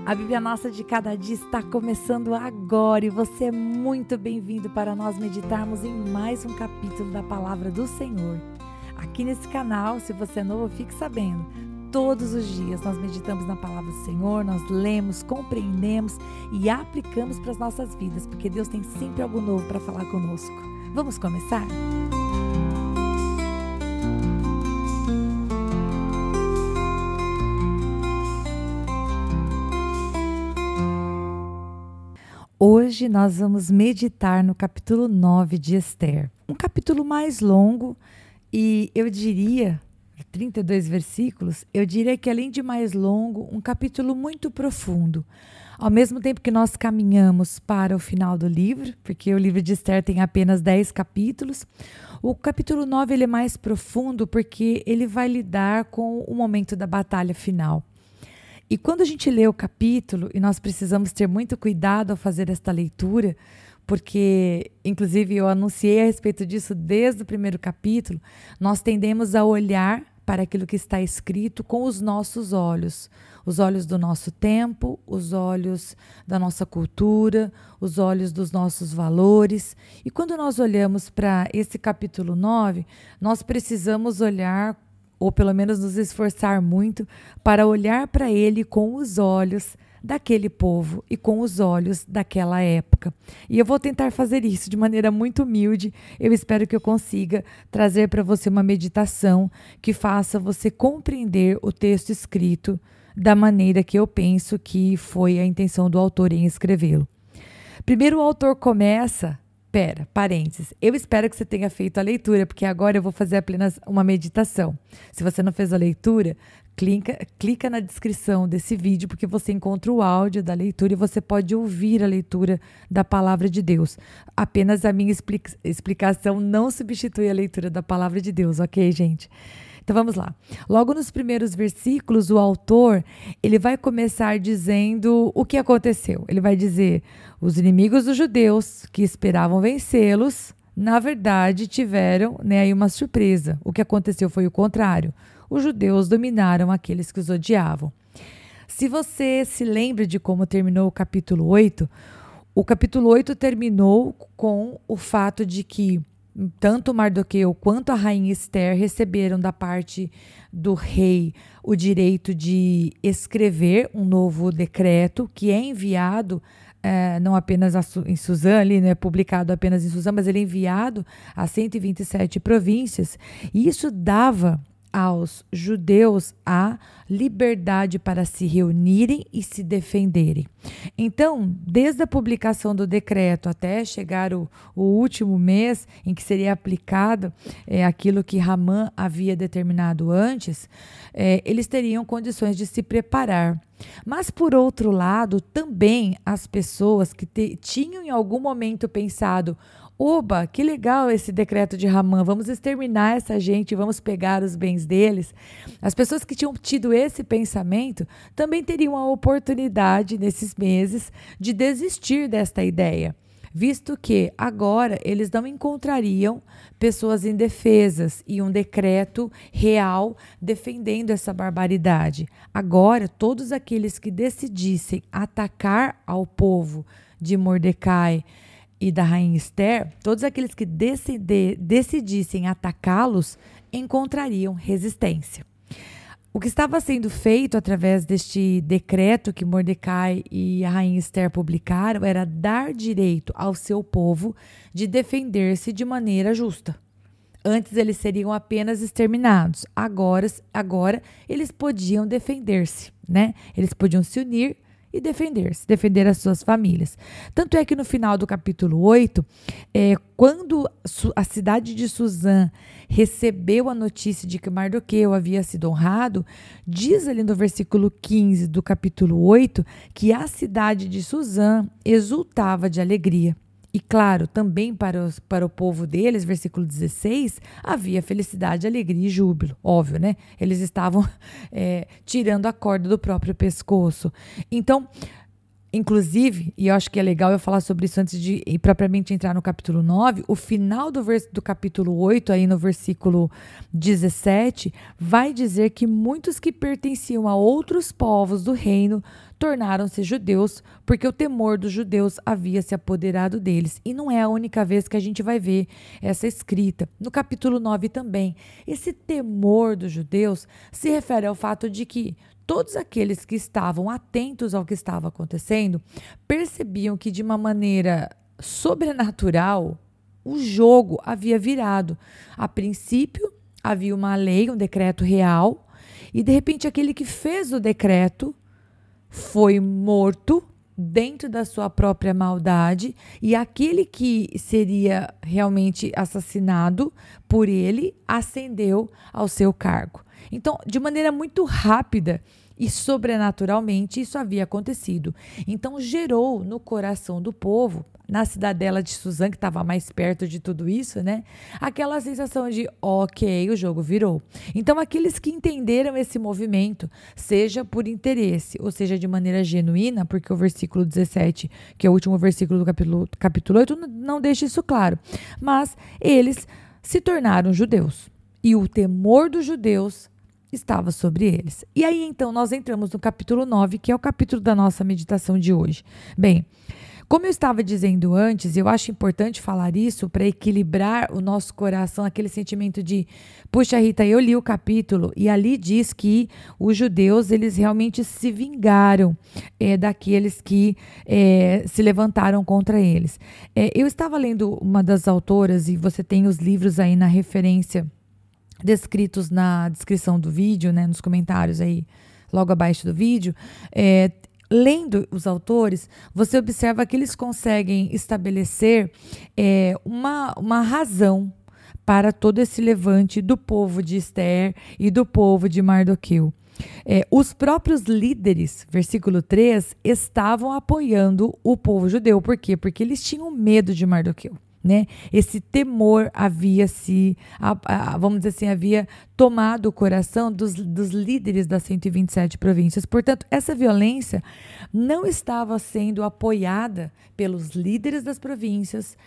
A Bíblia Nossa de Cada Dia está começando agora e você é muito bem-vindo para nós meditarmos em mais um capítulo da Palavra do Senhor. Aqui nesse canal, se você é novo, fique sabendo, todos os dias nós meditamos na Palavra do Senhor, nós lemos, compreendemos e aplicamos para as nossas vidas, porque Deus tem sempre algo novo para falar conosco. Vamos começar? Hoje nós vamos meditar no capítulo 9 de Esther. Um capítulo mais longo e eu diria, 32 versículos, eu diria que além de mais longo, um capítulo muito profundo. Ao mesmo tempo que nós caminhamos para o final do livro, porque o livro de Esther tem apenas 10 capítulos, o capítulo 9 ele é mais profundo porque ele vai lidar com o momento da batalha final. E quando a gente lê o capítulo, e nós precisamos ter muito cuidado ao fazer esta leitura, porque, inclusive, eu anunciei a respeito disso desde o primeiro capítulo, nós tendemos a olhar para aquilo que está escrito com os nossos olhos. Os olhos do nosso tempo, os olhos da nossa cultura, os olhos dos nossos valores. E quando nós olhamos para esse capítulo 9, nós precisamos olhar ou pelo menos nos esforçar muito para olhar para ele com os olhos daquele povo e com os olhos daquela época. E eu vou tentar fazer isso de maneira muito humilde. Eu espero que eu consiga trazer para você uma meditação que faça você compreender o texto escrito da maneira que eu penso que foi a intenção do autor em escrevê-lo. Primeiro o autor começa... Parênteses. Eu espero que você tenha feito a leitura, porque agora eu vou fazer apenas uma meditação. Se você não fez a leitura, clica na descrição desse vídeo, porque você encontra o áudio da leitura e você pode ouvir a leitura da Palavra de Deus. Apenas a minha explicação não substitui a leitura da Palavra de Deus, ok, gente? Então vamos lá. Logo nos primeiros versículos, o autor ele vai começar dizendo o que aconteceu. Ele vai dizer: os inimigos dos judeus que esperavam vencê-los, na verdade tiveram aí uma surpresa. O que aconteceu foi o contrário. Os judeus dominaram aqueles que os odiavam. Se você se lembra de como terminou o capítulo 8, o capítulo 8 terminou com o fato de que tanto Mardoqueu quanto a rainha Esther receberam da parte do rei o direito de escrever um novo decreto que é enviado, não apenas em Suzã, ali, não é publicado apenas em Suzã, mas ele é enviado a 127 províncias. E isso dava aos judeus a liberdade para se reunirem e se defenderem. Então, desde a publicação do decreto até chegar o último mês em que seria aplicado aquilo que Ramã havia determinado antes, eles teriam condições de se preparar. Mas, por outro lado, também as pessoas que tinham em algum momento pensado: oba, que legal esse decreto de Ramã, vamos exterminar essa gente, vamos pegar os bens deles. As pessoas que tinham tido esse pensamento também teriam a oportunidade, nesses meses, de desistir desta ideia, visto que agora eles não encontrariam pessoas indefesas e um decreto real defendendo essa barbaridade. Agora, todos aqueles que decidissem atacar ao povo de Mordecai e da rainha Esther, todos aqueles que decidissem atacá-los encontrariam resistência. O que estava sendo feito através deste decreto que Mordecai e a rainha Esther publicaram era dar direito ao seu povo de defender-se de maneira justa. Antes eles seriam apenas exterminados. Agora eles podiam defender-se, né? Eles podiam se unir e defender as suas famílias. Tanto é que no final do capítulo 8, quando a cidade de Suzã recebeu a notícia de que Mardoqueu havia sido honrado, diz ali no versículo 15 do capítulo 8 que a cidade de Suzã exultava de alegria. E claro, também para o povo deles, versículo 16, havia felicidade, alegria e júbilo. Óbvio, né? Eles estavam tirando a corda do próprio pescoço. Então, Inclusive, e eu acho que é legal eu falar sobre isso antes de propriamente entrar no capítulo 9, o final do capítulo 8, aí no versículo 17, vai dizer que muitos que pertenciam a outros povos do reino tornaram-se judeus, porque o temor dos judeus havia se apoderado deles. E não é a única vez que a gente vai ver essa escrita. No capítulo 9 também, esse temor dos judeus se refere ao fato de que todos aqueles que estavam atentos ao que estava acontecendo percebiam que, de uma maneira sobrenatural, o jogo havia virado. A princípio, havia uma lei, um decreto real, e de repente aquele que fez o decreto foi morto dentro da sua própria maldade, e aquele que seria realmente assassinado por ele ascendeu ao seu cargo. Então, de maneira muito rápida e sobrenaturalmente, isso havia acontecido. Então, gerou no coração do povo, na cidadela de Suzã, que estava mais perto de tudo isso, né? Aquela sensação de, ok, o jogo virou. Então, aqueles que entenderam esse movimento, seja por interesse, ou seja, de maneira genuína, porque o versículo 17, que é o último versículo do capítulo 8, não deixa isso claro. Mas eles se tornaram judeus. E o temor dos judeus estava sobre eles. E aí, então, nós entramos no capítulo 9, que é o capítulo da nossa meditação de hoje. Bem, como eu estava dizendo antes, eu acho importante falar isso para equilibrar o nosso coração, aquele sentimento de, puxa, Rita, eu li o capítulo e ali diz que os judeus, eles realmente se vingaram daqueles que se levantaram contra eles. Eu estava lendo uma das autoras, e você tem os livros aí na referência, descritos na descrição do vídeo, né, nos comentários aí, logo abaixo do vídeo. Lendo os autores, você observa que eles conseguem estabelecer uma razão para todo esse levante do povo de Esther e do povo de Mardoqueu. Os próprios líderes, versículo 3, estavam apoiando o povo judeu. Por quê? Porque eles tinham medo de Mardoqueu. Né? Esse temor havia vamos dizer assim, havia tomado o coração dos líderes das 127 províncias. Portanto, essa violência não estava sendo apoiada pelos líderes das províncias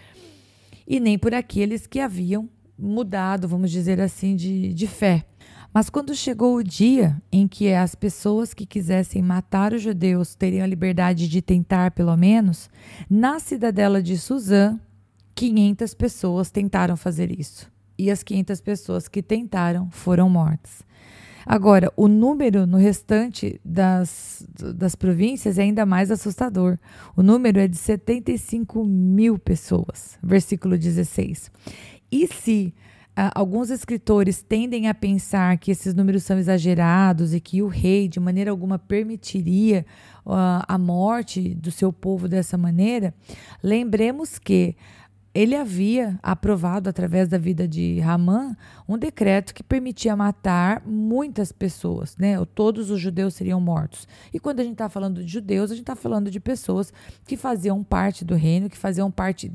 e nem por aqueles que haviam mudado, vamos dizer assim, de fé. Mas quando chegou o dia em que as pessoas que quisessem matar os judeus teriam a liberdade de tentar, pelo menos, na cidadela de Suzã, 500 pessoas tentaram fazer isso. E as 500 pessoas que tentaram foram mortas. Agora, o número no restante das províncias é ainda mais assustador. O número é de 75 mil pessoas. Versículo 16. E se alguns escritores tendem a pensar que esses números são exagerados e que o rei, de maneira alguma, permitiria a morte do seu povo dessa maneira, lembremos que ele havia aprovado, através da vida de Ramã, um decreto que permitia matar muitas pessoas, né? Todos os judeus seriam mortos. E quando a gente está falando de judeus, a gente está falando de pessoas que faziam parte do reino, que faziam parte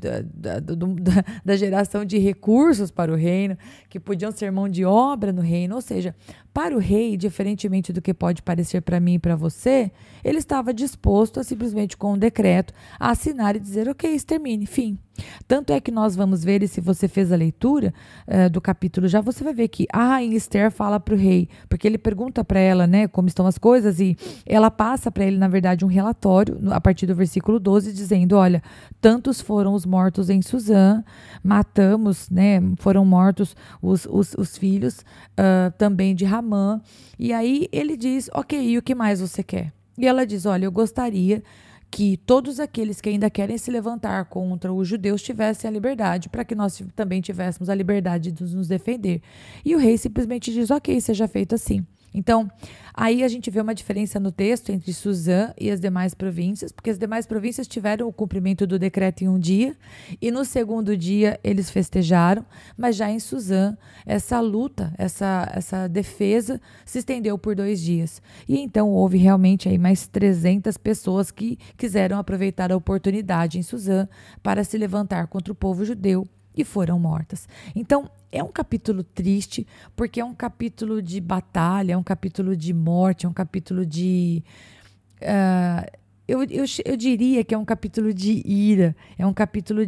da geração de recursos para o reino, que podiam ser mão de obra no reino. Ou seja, para o rei, diferentemente do que pode parecer para mim e para você, ele estava disposto a simplesmente, com um decreto, a assinar e dizer, ok, extermine, fim. Tanto é que nós vamos ver, e se você fez a leitura do capítulo já, você vai ver que a rainha Esther fala para o rei, porque ele pergunta para ela, né, como estão as coisas, e ela passa para ele, na verdade, um relatório, a partir do versículo 12, dizendo, olha, tantos foram os mortos em Suzã, matamos, né, foram mortos os filhos também de Ramã, e aí ele diz, ok, e o que mais você quer? E ela diz, olha, eu gostaria que todos aqueles que ainda querem se levantar contra os judeus tivessem a liberdade, para que nós também tivéssemos a liberdade de nos defender. E o rei simplesmente diz, ok, seja feito assim. Então, aí a gente vê uma diferença no texto entre Suzã e as demais províncias, porque as demais províncias tiveram o cumprimento do decreto em um dia, e no segundo dia eles festejaram, mas já em Suzã, essa luta, essa defesa se estendeu por 2 dias. E então houve realmente aí mais 300 pessoas que quiseram aproveitar a oportunidade em Suzã para se levantar contra o povo judeu e foram mortas. Então, é um capítulo triste, porque é um capítulo de batalha, é um capítulo de morte, é um capítulo de eu diria que é um capítulo de ira, é um capítulo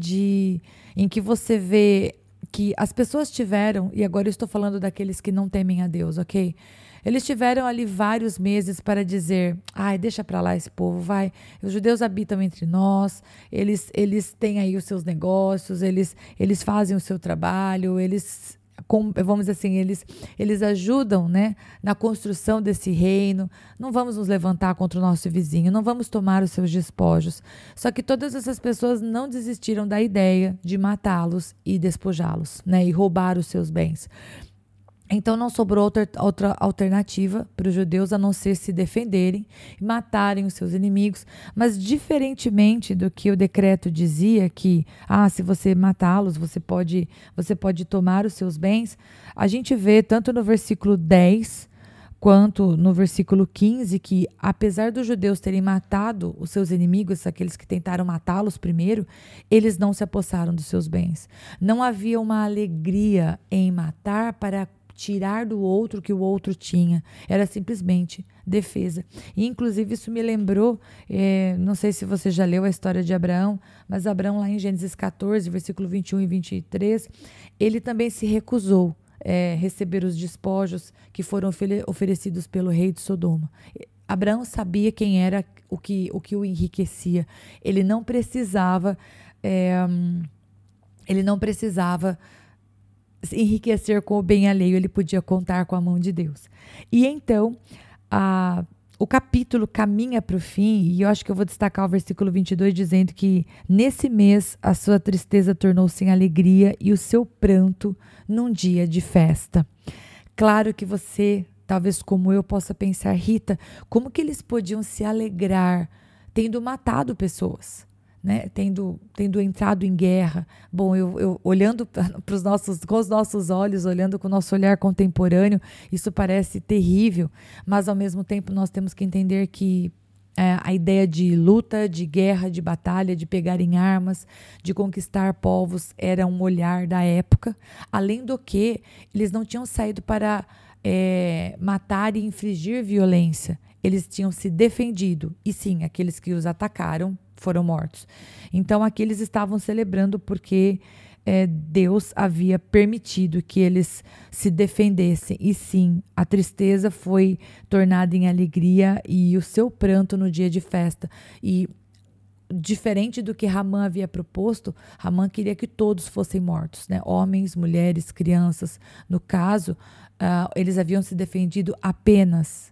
em que você vê que as pessoas tiveram, e agora eu estou falando daqueles que não temem a Deus, ok? Eles tiveram ali vários meses para dizer, ai, deixa para lá esse povo, vai. Os judeus habitam entre nós, eles têm aí os seus negócios, eles fazem o seu trabalho, vamos dizer assim, eles ajudam, né, na construção desse reino. Não vamos nos levantar contra o nosso vizinho, não vamos tomar os seus despojos. Só que todas essas pessoas não desistiram da ideia de matá-los e despojá-los, né, e roubar os seus bens. Então não sobrou outra alternativa para os judeus a não ser se defenderem e matarem os seus inimigos. Mas diferentemente do que o decreto dizia, que se você matá-los, você pode tomar os seus bens, a gente vê tanto no versículo 10 quanto no versículo 15 que, apesar dos judeus terem matado os seus inimigos, aqueles que tentaram matá-los primeiro, eles não se apossaram dos seus bens. Não havia uma alegria em matar para tirar do outro o que o outro tinha. Era simplesmente defesa. E, inclusive, isso me lembrou, não sei se você já leu a história de Abraão, mas Abraão, lá em Gênesis 14, versículo 21 e 23, ele também se recusou receber os despojos que foram oferecidos pelo rei de Sodoma. Abraão sabia quem era o que o enriquecia. Ele não precisava se enriquecer com o bem alheio, ele podia contar com a mão de Deus. E então, o capítulo caminha para o fim, e eu acho que eu vou destacar o versículo 22, dizendo que nesse mês a sua tristeza tornou-se em alegria e o seu pranto num dia de festa. Claro que você, talvez como eu, possa pensar, Rita, como que eles podiam se alegrar tendo matado pessoas? Né, tendo entrado em guerra. Bom, eu olhando com os nossos olhos, olhando com o nosso olhar contemporâneo, isso parece terrível, mas ao mesmo tempo nós temos que entender que a ideia de luta, de guerra, de batalha, de pegar em armas, de conquistar povos, era um olhar da época, além do que eles não tinham saído para matar e infligir violência, eles tinham se defendido, e sim, aqueles que os atacaram foram mortos. Então, aqui eles estavam celebrando porque Deus havia permitido que eles se defendessem. E sim, a tristeza foi tornada em alegria e o seu pranto no dia de festa. E diferente do que Ramã havia proposto, Ramã queria que todos fossem mortos, né? Homens, mulheres, crianças. No caso, eles haviam se defendido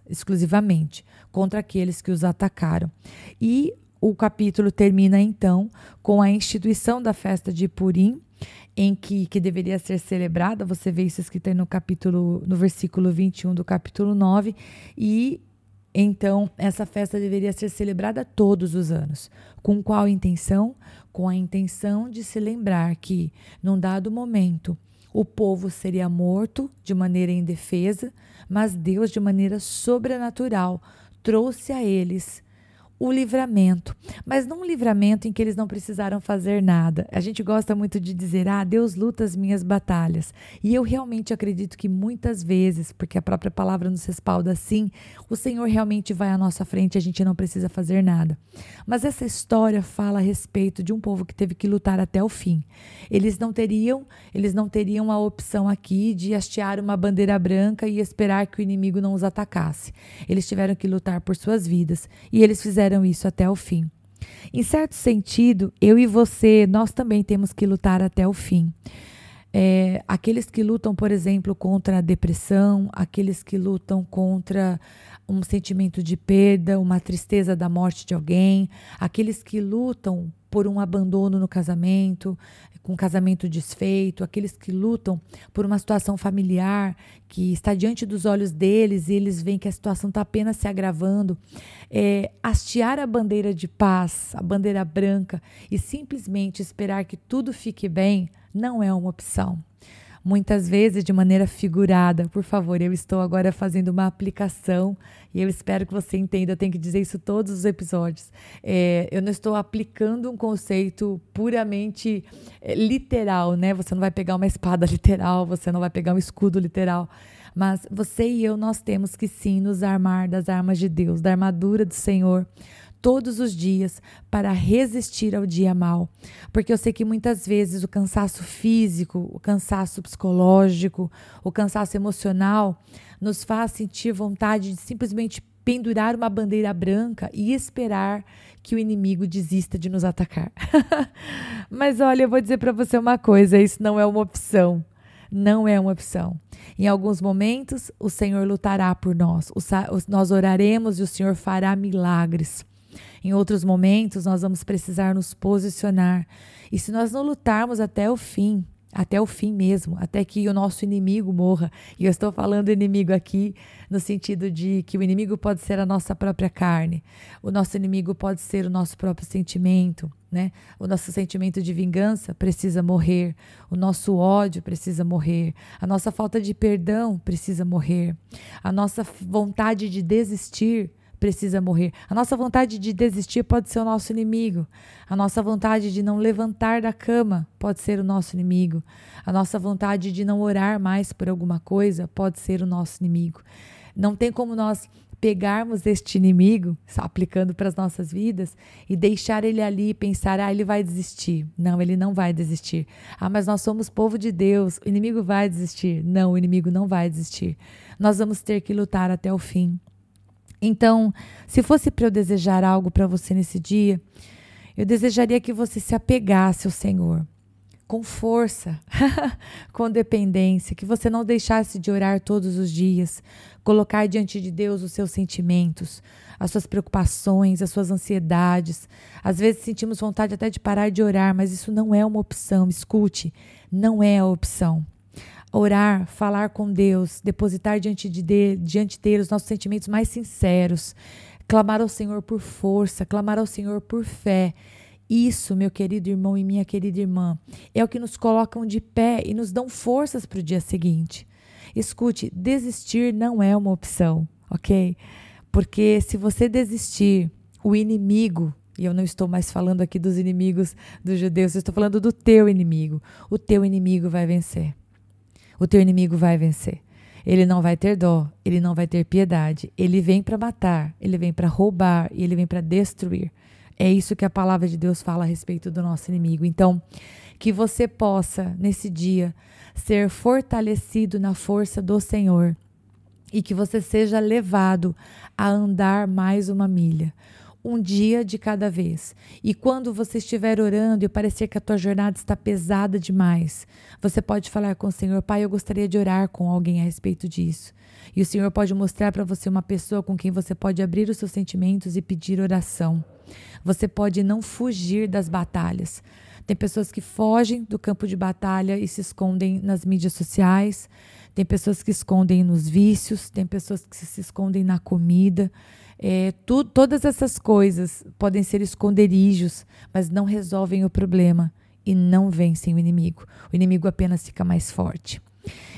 exclusivamente, contra aqueles que os atacaram. E o capítulo termina, então, com a instituição da festa de Purim, em que deveria ser celebrada. Você vê isso escrito aí no versículo 21 do capítulo 9. E, então, essa festa deveria ser celebrada todos os anos. Com qual intenção? Com a intenção de se lembrar que, num dado momento, o povo seria morto de maneira indefesa, mas Deus, de maneira sobrenatural, trouxe a eles o livramento, mas não um livramento em que eles não precisaram fazer nada. A gente gosta muito de dizer, Deus luta as minhas batalhas. E eu realmente acredito que muitas vezes, porque a própria palavra nos respalda assim, o Senhor realmente vai à nossa frente e a gente não precisa fazer nada. Mas essa história fala a respeito de um povo que teve que lutar até o fim. Eles não teriam a opção aqui de hastear uma bandeira branca e esperar que o inimigo não os atacasse. Eles tiveram que lutar por suas vidas e eles fizeram isso até o fim. Em certo sentido, eu e você, nós também temos que lutar até o fim. Aqueles que lutam, por exemplo, contra a depressão, aqueles que lutam contra um sentimento de perda, uma tristeza da morte de alguém, aqueles que lutam por um abandono no casamento, com um casamento desfeito, aqueles que lutam por uma situação familiar que está diante dos olhos deles e eles veem que a situação está apenas se agravando. Hastear a bandeira de paz, a bandeira branca e simplesmente esperar que tudo fique bem não é uma opção. Muitas vezes de maneira figurada. Por favor, eu estou agora fazendo uma aplicação e eu espero que você entenda, eu tenho que dizer isso todos os episódios. Eu não estou aplicando um conceito puramente literal, né? Você não vai pegar uma espada literal, você não vai pegar um escudo literal, mas você e eu, nós temos que sim nos armar das armas de Deus, da armadura do Senhor, todos os dias para resistir ao dia mau. Porque eu sei que muitas vezes o cansaço físico, o cansaço psicológico, o cansaço emocional nos faz sentir vontade de simplesmente pendurar uma bandeira branca e esperar que o inimigo desista de nos atacar. Mas olha, eu vou dizer para você uma coisa, isso não é uma opção. Não é uma opção. Em alguns momentos, o Senhor lutará por nós. Nós oraremos e o Senhor fará milagres. Em outros momentos, nós vamos precisar nos posicionar. E se nós não lutarmos até o fim mesmo, até que o nosso inimigo morra, e eu estou falando inimigo aqui no sentido de que o inimigo pode ser a nossa própria carne, o nosso inimigo pode ser o nosso próprio sentimento, né? O nosso sentimento de vingança precisa morrer, o nosso ódio precisa morrer, a nossa falta de perdão precisa morrer, a nossa vontade de desistir precisa morrer. A nossa vontade de desistir pode ser o nosso inimigo. A nossa vontade de não levantar da cama pode ser o nosso inimigo. A nossa vontade de não orar mais por alguma coisa pode ser o nosso inimigo. Não tem como nós pegarmos este inimigo, aplicando para as nossas vidas, e deixar ele ali e pensar, ele vai desistir. Não, ele não vai desistir. Mas nós somos povo de Deus, o inimigo vai desistir. Não, o inimigo não vai desistir. Nós vamos ter que lutar até o fim. Então, se fosse para eu desejar algo para você nesse dia, eu desejaria que você se apegasse ao Senhor, com força, com dependência, que você não deixasse de orar todos os dias, colocar diante de Deus os seus sentimentos, as suas preocupações, as suas ansiedades. Às vezes sentimos vontade até de parar de orar, mas isso não é uma opção, escute, não é a opção. Orar, falar com Deus, depositar diante dele os nossos sentimentos mais sinceros, clamar ao Senhor por força, clamar ao Senhor por fé. Isso, meu querido irmão e minha querida irmã, é o que nos colocam de pé e nos dão forças para o dia seguinte. Escute, desistir não é uma opção, ok? Porque se você desistir, o inimigo, e eu não estou mais falando aqui dos inimigos dos judeus, eu estou falando do teu inimigo. O teu inimigo vai vencer. O teu inimigo vai vencer. Ele não vai ter dó, ele não vai ter piedade. Ele vem para matar, ele vem para roubar e ele vem para destruir. É isso que a palavra de Deus fala a respeito do nosso inimigo. Então, que você possa, nesse dia, ser fortalecido na força do Senhor e que você seja levado a andar mais uma milha. Um dia de cada vez. E quando você estiver orando e parecer que a tua jornada está pesada demais, você pode falar com o Senhor, Pai, eu gostaria de orar com alguém a respeito disso. E o Senhor pode mostrar para você uma pessoa com quem você pode abrir os seus sentimentos e pedir oração. Você pode não fugir das batalhas. Tem pessoas que fogem do campo de batalha e se escondem nas mídias sociais. Tem pessoas que se escondem nos vícios. Tem pessoas que se escondem na comida. Todas essas coisas podem ser esconderijos, mas não resolvem o problema e não vencem o inimigo. O inimigo apenas fica mais forte.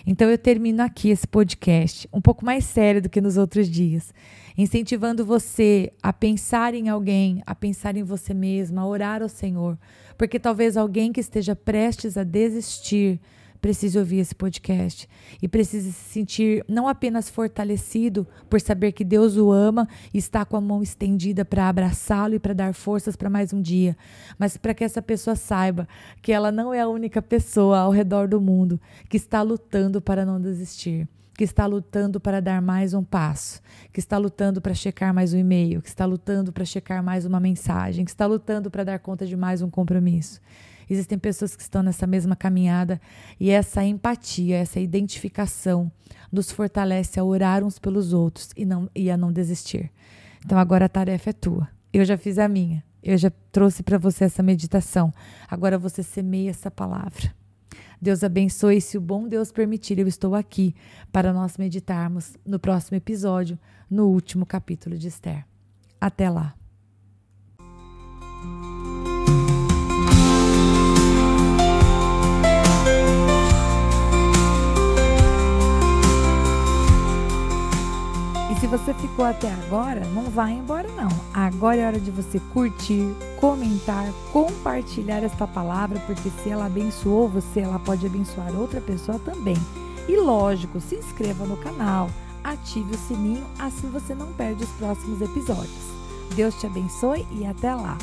Então eu termino aqui esse podcast, um pouco mais sério do que nos outros dias, incentivando você a pensar em alguém, a pensar em você mesma, a orar ao Senhor, porque talvez alguém que esteja prestes a desistir precise ouvir esse podcast e precise se sentir não apenas fortalecido por saber que Deus o ama e está com a mão estendida para abraçá-lo e para dar forças para mais um dia, mas para que essa pessoa saiba que ela não é a única pessoa ao redor do mundo que está lutando para não desistir, que está lutando para dar mais um passo, que está lutando para checar mais um e-mail, que está lutando para checar mais uma mensagem, que está lutando para dar conta de mais um compromisso. Existem pessoas que estão nessa mesma caminhada e essa empatia, essa identificação nos fortalece a orar uns pelos outros e a não desistir. Então agora a tarefa é tua. Eu já fiz a minha. Eu já trouxe para você essa meditação. Agora você semeia essa palavra. Deus abençoe e se o bom Deus permitir, eu estou aqui para nós meditarmos no próximo episódio, no último capítulo de Esther. Até lá. Se você ficou até agora, não vai embora não. Agora é hora de você curtir, comentar, compartilhar esta palavra, porque se ela abençoou você, ela pode abençoar outra pessoa também. E lógico, se inscreva no canal, ative o sininho, assim você não perde os próximos episódios. Deus te abençoe e até lá!